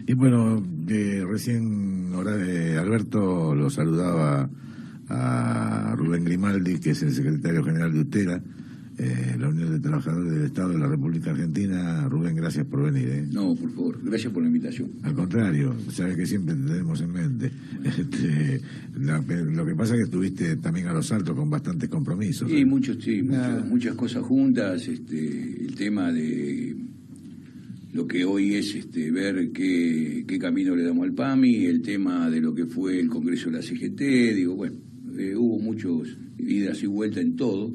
Y bueno, recién Alberto lo saludaba a Rubén Grimaldi, que es el secretario general de UTERA, la Unión de Trabajadores del Estado de la República Argentina. Rubén, gracias por venir. No, por favor, gracias por la invitación. Al contrario, sabes que siempre te tenemos en mente. Lo que pasa es que estuviste también a los saltos con bastantes compromisos. Sí, muchas cosas juntas. El tema de lo que hoy es ver qué camino le damos al PAMI, el tema de lo que fue el Congreso de la CGT, hubo muchos idas y vueltas en todo,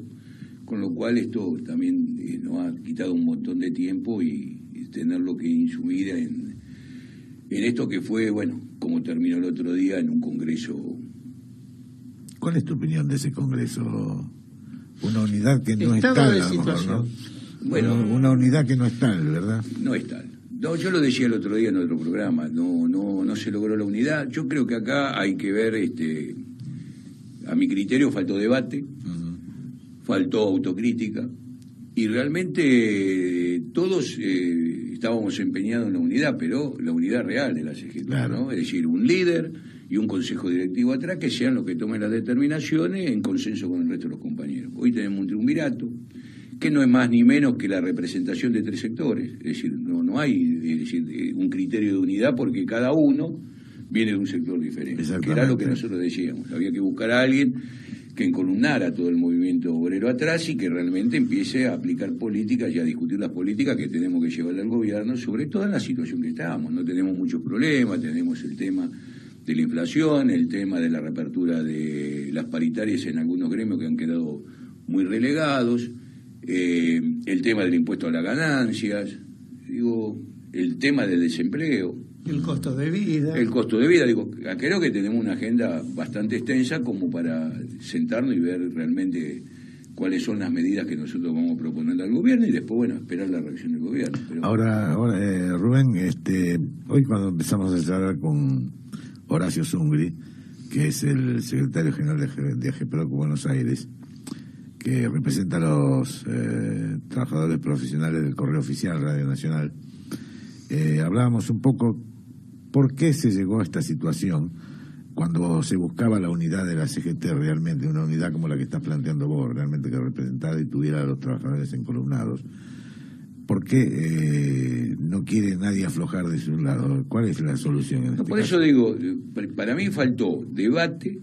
con lo cual esto también nos ha quitado un montón de tiempo y tenerlo que insumir en esto que fue, como terminó el otro día en un Congreso. ¿Cuál es tu opinión de ese Congreso? Una unidad que no es tal, a lo mejor, ¿no? Bueno, una unidad que no es tal, ¿verdad? No es tal. No, yo lo decía el otro día en otro programa, no se logró la unidad. Yo creo que acá hay que ver, a mi criterio faltó debate, faltó autocrítica, y realmente todos estábamos empeñados en la unidad, pero la unidad real de la CGT, claro, ¿no? Es decir, un líder y un consejo directivo atrás que sean los que tomen las determinaciones en consenso con el resto de los compañeros. Hoy tenemos un triunvirato que no es más ni menos que la representación de 3 sectores, es decir, no hay un criterio de unidad porque cada uno viene de un sector diferente, que era lo que nosotros decíamos. Había que buscar a alguien que encolumnara todo el movimiento obrero atrás y que realmente empiece a aplicar políticas y a discutir las políticas que tenemos que llevarle al gobierno, sobre todo en la situación que estamos. No tenemos muchos problemas, tenemos el tema de la inflación, el tema de la reapertura de las paritarias en algunos gremios que han quedado muy relegados, el tema del impuesto a las ganancias, el tema del desempleo. El costo de vida. Creo que tenemos una agenda bastante extensa como para sentarnos y ver realmente cuáles son las medidas que nosotros vamos proponiendo al gobierno y después, esperar la reacción del gobierno. Pero... Ahora Rubén, hoy cuando empezamos a charlar con Horacio Zungri, que es el secretario general de AGPROC Buenos Aires, que representa a los trabajadores profesionales del Correo Oficial Radio Nacional, hablábamos un poco por qué se llegó a esta situación cuando se buscaba la unidad de la CGT realmente, una unidad como la que estás planteando vos, realmente que representara y tuviera a los trabajadores encolumnados. ¿Por qué no quiere nadie aflojar de su lado? ¿Cuál es la solución en este por caso? Eso digo, para mí faltó debate,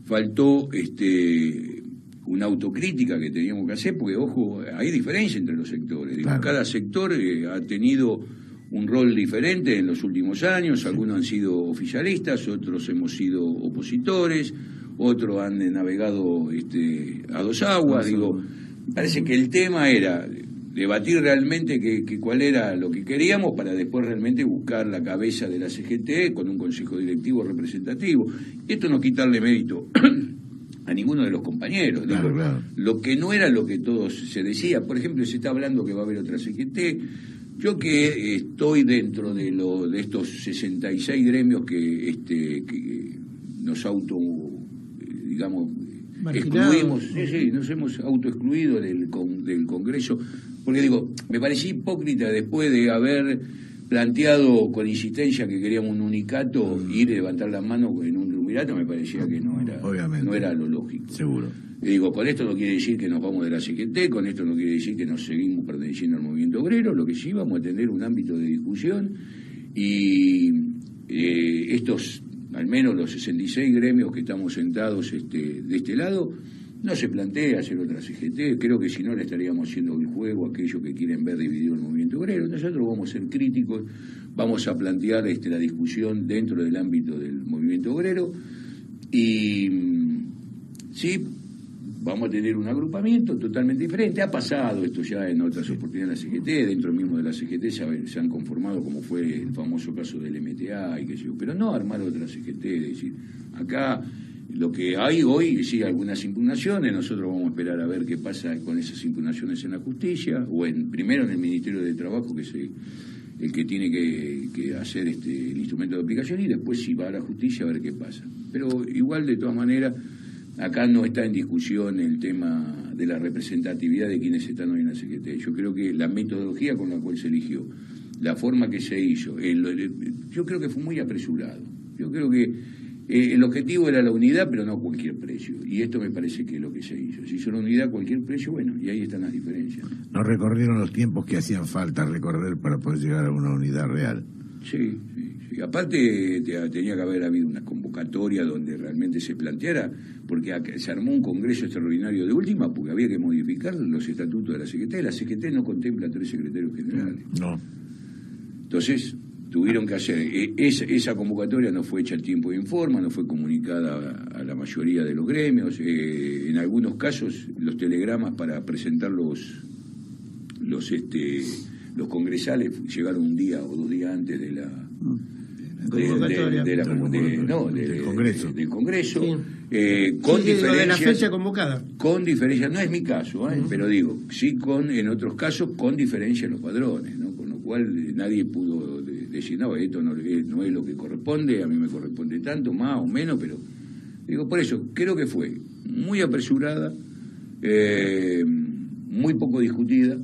faltó una autocrítica que teníamos que hacer, porque, ojo, hay diferencia entre los sectores. Claro. Cada sector ha tenido un rol diferente en los últimos años, algunos han sido oficialistas, otros hemos sido opositores, otros han navegado a dos aguas. Parece que el tema era debatir realmente que cuál era lo que queríamos para después realmente buscar la cabeza de la CGT con un consejo directivo representativo. Y esto no quitarle mérito a ninguno de los compañeros. Claro. Lo que no era lo que todos se decía. Por ejemplo, se está hablando que va a haber otra CGT. Yo que estoy dentro de estos 66 gremios que nos excluimos, nos hemos autoexcluido del Congreso, porque me parecía hipócrita después de haber planteado con insistencia que queríamos un unicato, ir y levantar las manos en un triunvirato, me parecía que no era lo lógico. Seguro. Con esto no quiere decir que nos vamos de la CGT, con esto no quiere decir que nos seguimos perteneciendo al movimiento obrero, lo que sí vamos a tener un ámbito de discusión y estos, al menos los 66 gremios que estamos sentados de este lado, no se plantea hacer otra CGT, creo que si no le estaríamos haciendo el juego a aquellos que quieren ver dividido el movimiento obrero. Nosotros vamos a ser críticos, vamos a plantear la discusión dentro del ámbito del movimiento obrero y sí, vamos a tener un agrupamiento totalmente diferente. Ha pasado esto ya en otras oportunidades en la CGT, dentro mismo de la CGT se han conformado, como fue el famoso caso del MTA y qué sé yo, pero no armar otra CGT, es decir, acá lo que hay hoy, sí, algunas impugnaciones, nosotros vamos a esperar a ver qué pasa con esas impugnaciones en la justicia, o primero en el Ministerio de Trabajo, que es el que tiene que hacer el instrumento de aplicación, y después si va a la justicia a ver qué pasa. Pero igual, de todas maneras, acá no está en discusión el tema de la representatividad de quienes están hoy en la CGT. Yo creo que la metodología con la cual se eligió la forma que se hizo, yo creo que fue muy apresurado. Yo creo que el objetivo era la unidad, pero no a cualquier precio. Y esto me parece que es lo que se hizo. Se hizo la unidad a cualquier precio, bueno, y ahí están las diferencias. No recorrieron los tiempos que hacían falta recorrer para poder llegar a una unidad real. Sí. Aparte tenía que haber habido una convocatoria donde realmente se planteara, porque se armó un congreso extraordinario de última, porque había que modificar los estatutos de la CGT. La CGT no contempla 3 secretarios generales. No. Entonces tuvieron que hacer, esa convocatoria no fue hecha al tiempo de Informa, no fue comunicada a la mayoría de los gremios, en algunos casos los telegramas para presentar los congresales llegaron un día o 2 días antes de la del Congreso, sí. Con diferencias, de la fecha convocada. Con diferencias, no es mi caso, pero digo, sí en otros casos con diferencia en los padrones, ¿no? Con lo cual nadie pudo decir, no, esto no es lo que corresponde, a mí me corresponde tanto, más o menos, pero digo, por eso, creo que fue muy apresurada, muy poco discutida,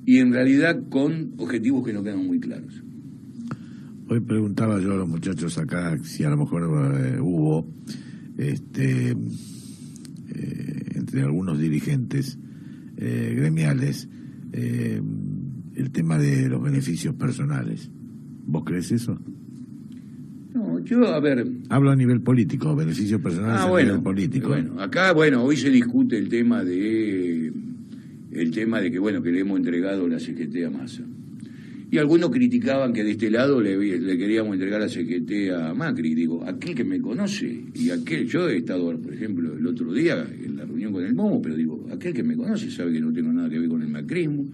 y en realidad con objetivos que no quedan muy claros. Hoy preguntaba yo a los muchachos acá si a lo mejor hubo entre algunos dirigentes gremiales el tema de los beneficios personales. ¿Vos crees eso? No, yo, a ver... Hablo a nivel político, beneficios personales a nivel político. Bueno, acá, hoy se discute el tema de que, que le hemos entregado la CGT a Massa. Y algunos criticaban que de este lado le queríamos entregar la CGT a Macri. Digo, aquel que me conoce, yo he estado, por ejemplo, el otro día en la reunión con el Momo, pero digo, aquel que me conoce sabe que no tengo nada que ver con el macrismo.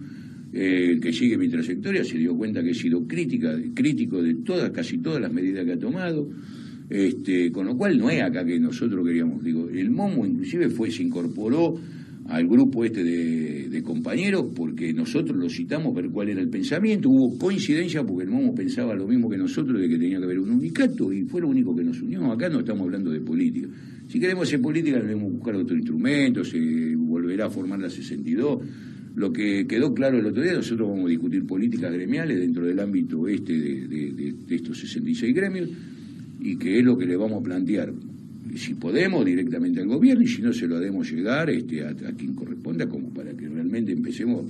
El que sigue mi trayectoria se dio cuenta que he sido crítico de casi todas las medidas que ha tomado. Con lo cual no es acá que nosotros queríamos, digo, el Momo inclusive se incorporó al grupo de compañeros porque nosotros lo citamos ver cuál era el pensamiento. Hubo coincidencia porque el Momo pensaba lo mismo que nosotros, de que tenía que haber un unicato, y fue lo único que nos unió. Acá no estamos hablando de política. Si queremos hacer política debemos buscar otro instrumento, se volverá a formar la 62. Lo que quedó claro el otro día, nosotros vamos a discutir políticas gremiales dentro del ámbito de estos 66 gremios, y que es lo que le vamos a plantear. Si podemos, directamente al gobierno, y si no, se lo haremos llegar a quien corresponda, como para que realmente empecemos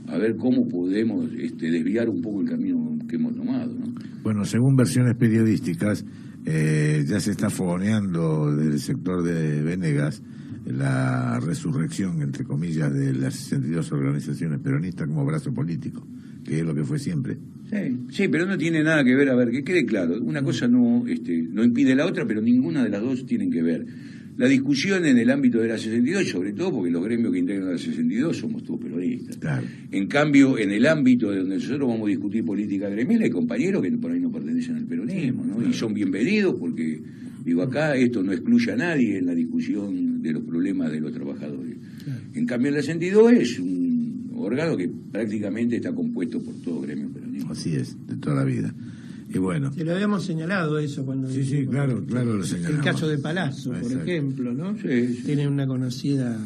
a ver cómo podemos desviar un poco el camino que hemos tomado, ¿no? Bueno, según versiones periodísticas, ya se está fogoneando del sector de Venegas la resurrección, entre comillas, de las 62 organizaciones peronistas como brazo político, que es lo que fue siempre. Sí, pero no tiene nada que ver, a ver, que quede claro, una cosa no impide la otra, pero ninguna de las dos tienen que ver. La discusión en el ámbito de la 62, sobre todo porque los gremios que integran la 62 somos todos peronistas. Claro. En cambio, en el ámbito de donde nosotros vamos a discutir política gremial, hay compañeros que por ahí no pertenecen al peronismo, ¿no? Claro. Y son bienvenidos porque, digo, acá esto no excluye a nadie en la discusión de los problemas de los trabajadores. Claro. En cambio, la 62 es un órgano que prácticamente está compuesto por todo gremio peronista. Así es, de toda la vida. Y bueno. Te lo habíamos señalado eso cuando... Sí, claro, lo señalamos. El caso de Palazzo, por ejemplo, ¿no? Sí. Tiene una conocida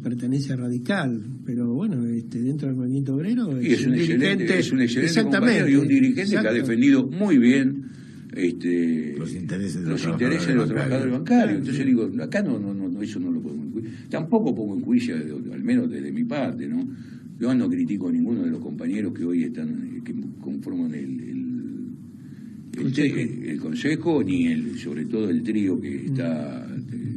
pertenencia radical, pero bueno, dentro del movimiento obrero es un excelente compañero y un dirigente que ha defendido muy bien los intereses de los trabajadores bancarios. Entonces digo, acá no, eso no lo podemos incluir. Tampoco pongo en juicio, al menos desde mi parte, ¿no? Yo no critico a ninguno de los compañeros que hoy están, que conforman el consejo, ni sobre todo el trío que está.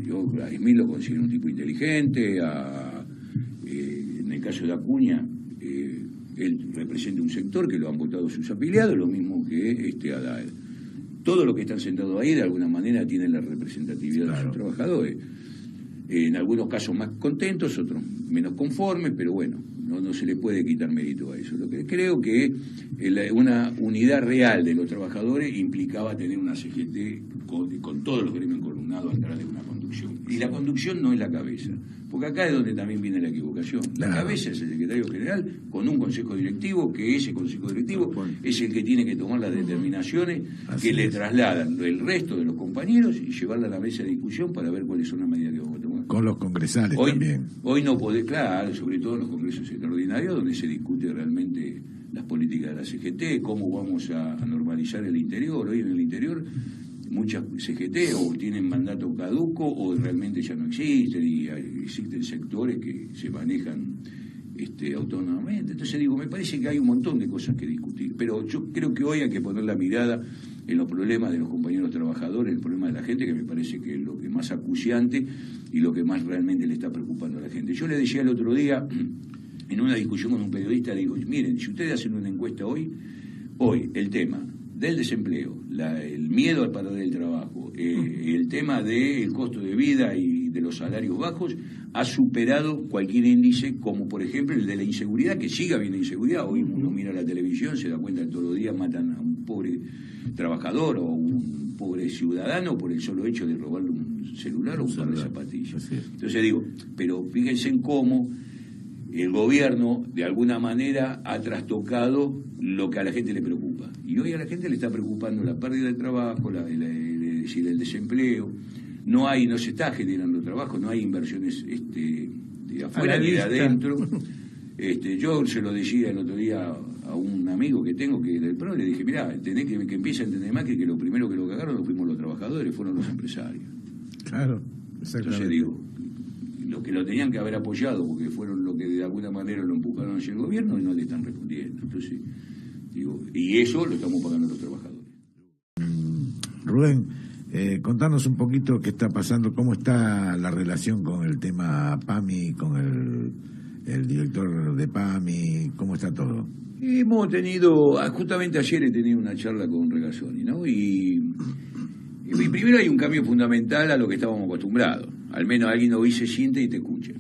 Yo a Ismil lo considero un tipo inteligente, en el caso de Acuña, él representa un sector que lo han votado sus afiliados, lo mismo que Adaer. Todos los que están sentados ahí de alguna manera tienen la representatividad de sus trabajadores. En algunos casos más contentos, otros menos conformes, pero bueno, no se le puede quitar mérito a eso. Lo que creo que una unidad real de los trabajadores implicaba tener una CGT con todos los gremios encolumnados atrás de una conducción. Y la conducción no es la cabeza, porque acá es donde también viene la equivocación. La cabeza es el secretario general con un consejo directivo, que ese consejo directivo es el que tiene que tomar las determinaciones que le trasladan el resto de los compañeros y llevarla a la mesa de discusión para ver cuáles son las medidas que vamos a tomar. Con los congresales también. Hoy no podés, claro, sobre todo en los congresos extraordinarios donde se discute realmente las políticas de la CGT, cómo vamos a normalizar el interior. Hoy en el interior muchas CGT o tienen mandato caduco o realmente ya no existen, y existen sectores que se manejan autónomamente. Entonces digo, me parece que hay un montón de cosas que discutir, pero yo creo que hoy hay que poner la mirada en los problemas de los compañeros trabajadores, el problema de la gente, que me parece que es lo que más acuciante y lo que más realmente le está preocupando a la gente. Yo le decía el otro día, en una discusión con un periodista, le digo, miren, si ustedes hacen una encuesta hoy el tema del desempleo, el miedo al perder el trabajo, el tema del costo de vida y de los salarios bajos, ha superado cualquier índice, como por ejemplo el de la inseguridad, que sigue habiendo inseguridad. Hoy uno mira la televisión, se da cuenta que todos los días matan a un pobre trabajador o un pobre ciudadano por el solo hecho de robarle un celular o un par de zapatillas. Entonces digo, pero fíjense en cómo el gobierno de alguna manera ha trastocado lo que a la gente le preocupa. Y hoy a la gente le está preocupando la pérdida de trabajo, el desempleo. No se está generando trabajo, no hay inversiones de afuera ni de adentro. Yo se lo decía el otro día a un amigo que tengo que del PRO, le dije, mirá, tenés que empiece a entender más que lo primero que lo cagaron no fuimos los trabajadores, fueron los empresarios. Claro, exactamente. Entonces digo, los que lo tenían que haber apoyado, porque fueron los que de alguna manera lo empujaron hacia el gobierno, y no le están respondiendo. Entonces, digo, y eso lo estamos pagando los trabajadores. Rubén, contanos un poquito qué está pasando, cómo está la relación con el tema PAMI, con el director de PAMI, cómo está todo. Hemos tenido, justamente ayer he tenido una charla con Regazzoni, ¿no? Y primero hay un cambio fundamental a lo que estábamos acostumbrados. Al menos alguien hoy se siente y te escucha.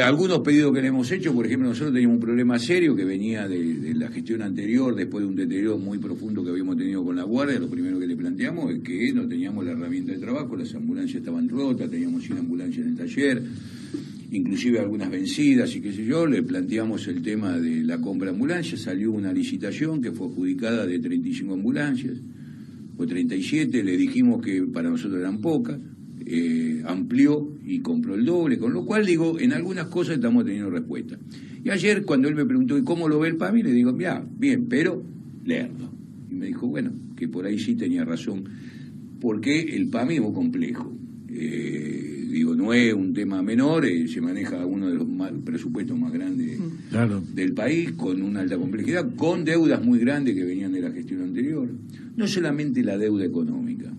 Algunos pedidos que le hemos hecho, por ejemplo, nosotros teníamos un problema serio que venía de la gestión anterior, después de un deterioro muy profundo que habíamos tenido con la Guardia. Lo primero que le planteamos es que no teníamos la herramienta de trabajo, las ambulancias estaban rotas, teníamos 100 ambulancias en el taller, inclusive algunas vencidas y qué sé yo. Le planteamos el tema de la compra de ambulancias, salió una licitación que fue adjudicada de 35 ambulancias, o 37, le dijimos que para nosotros eran pocas. Amplió y compró el doble, con lo cual digo, en algunas cosas estamos teniendo respuesta. Y ayer cuando él me preguntó, ¿y cómo lo ve el PAMI? Le digo, mira, bien, pero leerlo. Y me dijo, bueno, que por ahí sí tenía razón, porque el PAMI es muy complejo. Digo, no es un tema menor, se maneja uno de los presupuestos más grandes del país, con una alta complejidad, con deudas muy grandes que venían de la gestión anterior. No solamente la deuda económica,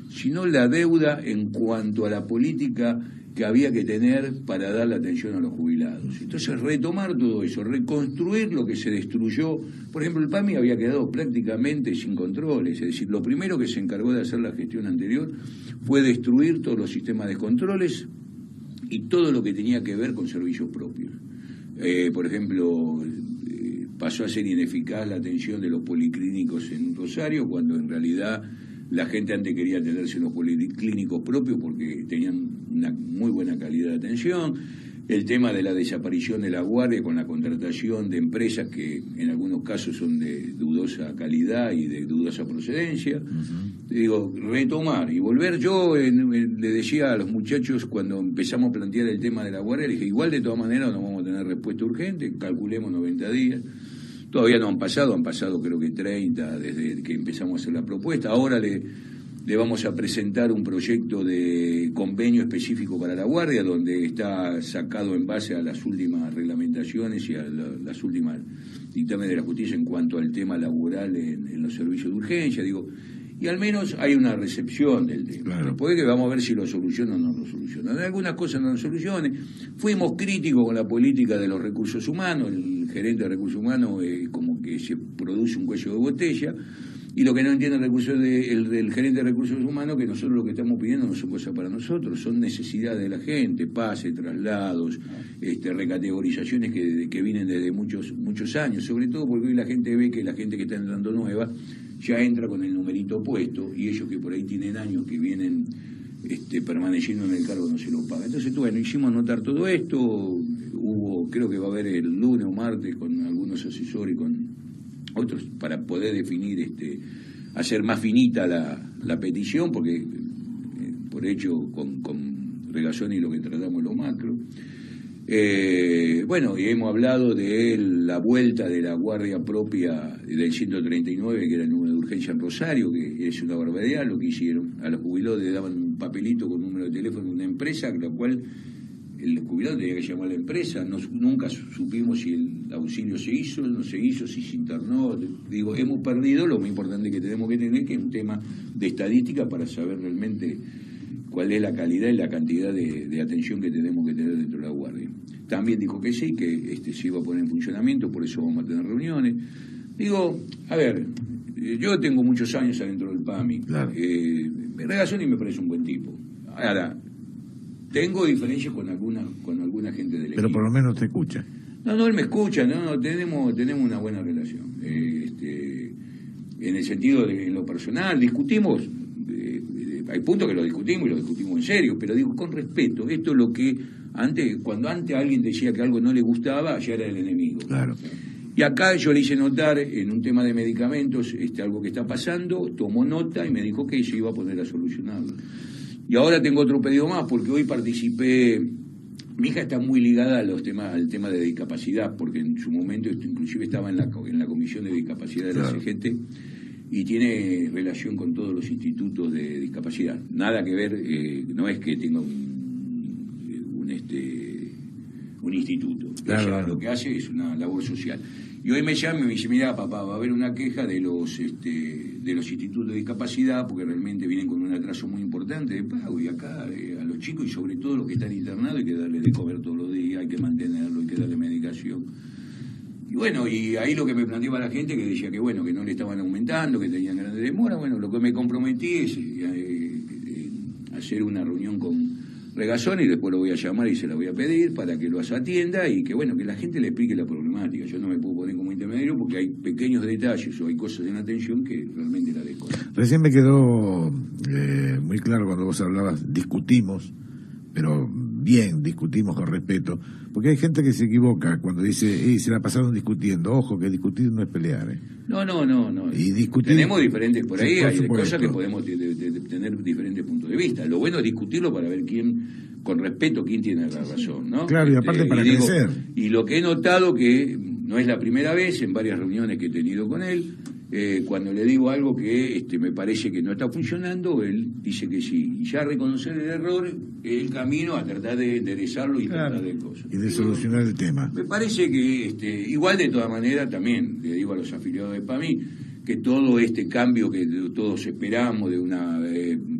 sino la deuda en cuanto a la política que había que tener para dar la atención a los jubilados. Entonces, retomar todo eso, reconstruir lo que se destruyó. Por ejemplo, el PAMI había quedado prácticamente sin controles, es decir, lo primero que se encargó de hacer la gestión anterior fue destruir todos los sistemas de controles y todo lo que tenía que ver con servicios propios. Por ejemplo, pasó a ser ineficaz la atención de los policlínicos en Rosario, cuando en realidad la gente antes quería atenderse en los policlínicos propios porque tenían una muy buena calidad de atención. El tema de la desaparición de la Guardia con la contratación de empresas que en algunos casos son de dudosa calidad y de dudosa procedencia. Digo, retomar y volver. Yo le decía a los muchachos cuando empezamos a plantear el tema de la Guardia, le dije, igual de todas maneras no vamos a tener respuesta urgente, calculemos 90 días. Todavía no han pasado creo que 30 desde que empezamos a hacer la propuesta. Ahora le vamos a presentar un proyecto de convenio específico para la Guardia, donde está sacado en base a las últimas reglamentaciones y a las últimas dictámenes de la justicia en cuanto al tema laboral en los servicios de urgencia. Digo, y al menos hay una recepción del tema. Claro. Después que vamos a ver si lo soluciona o no lo soluciona. En algunas cosas no lo solucione. Fuimos críticos con la política de los recursos humanos. El gerente de recursos humanos como que se produce un cuello de botella. Y lo que no entiende el gerente de recursos humanos, que nosotros lo que estamos pidiendo no son cosas para nosotros, son necesidades de la gente, pase, traslados, recategorizaciones que vienen desde muchos años, sobre todo porque hoy la gente ve que la gente que está entrando nueva ya entra con el numerito puesto, y ellos que por ahí tienen años que vienen permaneciendo en el cargo no se lo pagan. Entonces, bueno, hicimos notar todo esto, creo que va a haber el lunes o martes con algunos asesores y con otros para poder definir, hacer más finita la petición, porque por hecho con Regazzoni lo que tratamos es lo macro. Bueno, y hemos hablado de la vuelta de la guardia propia del 139, que era el número de urgencia en Rosario, que es una barbaridad lo que hicieron. A los jubilados le daban un papelito con número de teléfono de una empresa, la cual el jubilado tenía que llamar a la empresa. Nunca supimos si el auxilio se hizo, no se hizo, si se internó. Digo, hemos perdido lo más importante que tenemos que tener, que es un tema de estadística para saber realmente cuál es la calidad y la cantidad de atención que tenemos que tener dentro de la guardia. También dijo que sí, que se iba a poner en funcionamiento, por eso vamos a tener reuniones. Digo, a ver, yo tengo muchos años adentro del PAMI. Claro. Regazzoni me parece un buen tipo. Ahora, tengo diferencias con alguna gente del equipo. Pero por lo menos te escucha. No, él me escucha, tenemos una buena relación. En el sentido de lo personal, discutimos, hay puntos que lo discutimos y lo discutimos en serio, pero digo, con respeto. Esto es lo que cuando antes alguien decía que algo no le gustaba, ya era el enemigo. Claro. Y acá yo le hice notar en un tema de medicamentos algo que está pasando, tomó nota y me dijo que se iba a poner a solucionarlo. Y ahora tengo otro pedido más, porque hoy participé. Mi hija está muy ligada al tema de discapacidad, porque en su momento inclusive estaba en la comisión de discapacidad de la CGT y tiene relación con todos los institutos de discapacidad. Nada que ver, no es que tenga un instituto. Claro. Ella lo que hace es una labor social. Y hoy me llama y me dice, mira, papá, va a haber una queja de los institutos de discapacidad, porque realmente vienen con un atraso muy importante de pago, y acá a los chicos y sobre todo los que están internados hay que darles de comer todos los días, hay que mantenerlo, hay que darle medicación. Y bueno, y ahí lo que me planteaba la gente, que decía que bueno, que no le estaban aumentando, que tenían grandes demoras. Bueno, lo que me comprometí es hacer una reunión con Regazzoni, y después lo voy a llamar y se la voy a pedir para que los atienda y que bueno, que la gente le explique la problemática. Yo no me puedo poner como intermediario porque hay pequeños detalles o hay cosas en atención que realmente la desconozco. Recién me quedó muy claro cuando vos hablabas, discutimos, pero bien, discutimos con respeto, porque hay gente que se equivoca cuando dice, se la pasaron discutiendo. Ojo, que discutir no es pelear. No. Y discutir, tenemos diferentes, por ahí sí, por hay supuesto, cosas que podemos tener diferentes puntos de vista. Lo bueno es discutirlo para ver con respeto, quién tiene la razón, ¿no? Claro, y aparte para crecer. Y lo que he notado que no es la primera vez, en varias reuniones que he tenido con él, cuando le digo algo que me parece que no está funcionando, él dice que sí. Y ya reconocer el error es el camino a tratar de enderezarlo y tratar de cosas. Y de solucionar el tema. Me parece que, igual de todas maneras, también le digo a los afiliados de PAMI, que todo este cambio que todos esperamos de una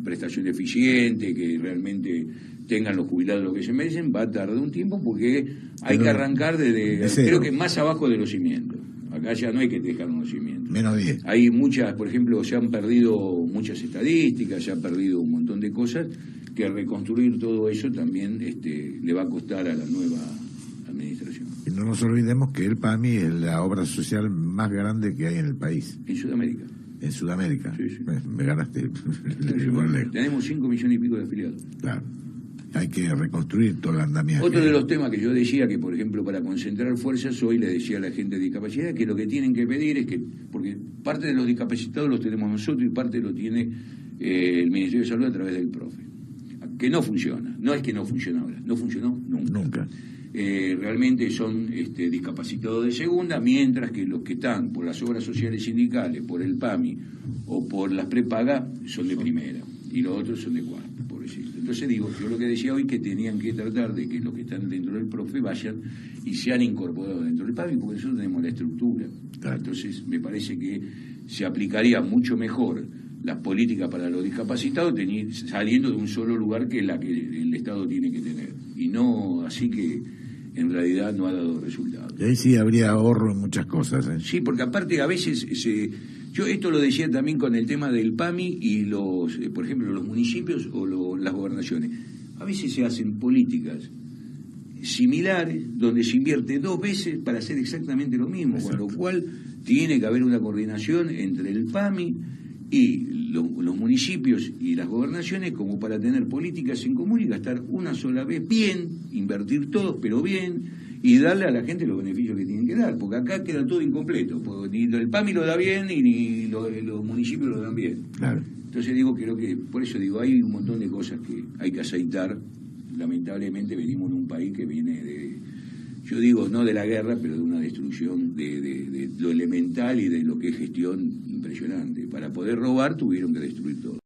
prestación eficiente, que realmente tengan los jubilados lo que se merecen, va a tardar un tiempo porque hay que arrancar creo que más abajo de los cimientos. Acá ya no hay que dejar unos cimientos. Menos 10. Hay muchas, por ejemplo, se han perdido muchas estadísticas, se han perdido un montón de cosas, que reconstruir todo eso también le va a costar a la nueva administración. Y no nos olvidemos que el PAMI es la obra social más grande que hay en el país. En Sudamérica. En Sudamérica. Sí. Me ganaste. Tenemos 5 millones y pico de afiliados. Claro. Hay que reconstruir todo el andamiaje. Otro de los temas que yo decía, que por ejemplo para concentrar fuerzas, hoy le decía a la gente de discapacidad que lo que tienen que pedir es que, porque parte de los discapacitados los tenemos nosotros y parte lo tiene el Ministerio de Salud a través del profe, que no funciona. No es que no funciona ahora, no funcionó nunca. Realmente son discapacitados de segunda, mientras que los que están por las obras sociales sindicales, por el PAMI o por las prepagas son de primera y los otros son de cuarta, por decirlo. Entonces digo, yo lo que decía hoy, que tenían que tratar de que los que están dentro del profe vayan y sean incorporados dentro del PAMI, porque nosotros tenemos la estructura. Claro. Entonces me parece que se aplicaría mucho mejor las políticas para los discapacitados saliendo de un solo lugar que la que el Estado tiene que tener. Y no así, que en realidad no ha dado resultados. Y ahí sí habría ahorro en muchas cosas. Sí, porque aparte a veces yo esto lo decía también con el tema del PAMI y por ejemplo, los municipios o las gobernaciones. A veces se hacen políticas similares donde se invierte 2 veces para hacer exactamente lo mismo. Exacto. Con lo cual tiene que haber una coordinación entre el PAMI y los municipios y las gobernaciones, como para tener políticas en común y gastar una sola vez bien, invertir todos, pero bien, y darle a la gente los beneficios que tienen que dar, porque acá queda todo incompleto, porque ni el PAMI lo da bien y ni los municipios lo dan bien. Claro. Entonces digo, creo que, por eso digo, hay un montón de cosas que hay que aceitar. Lamentablemente venimos de un país que viene yo digo no de la guerra, pero de una destrucción de lo elemental y de lo que es gestión impresionante. Para poder robar tuvieron que destruir todo.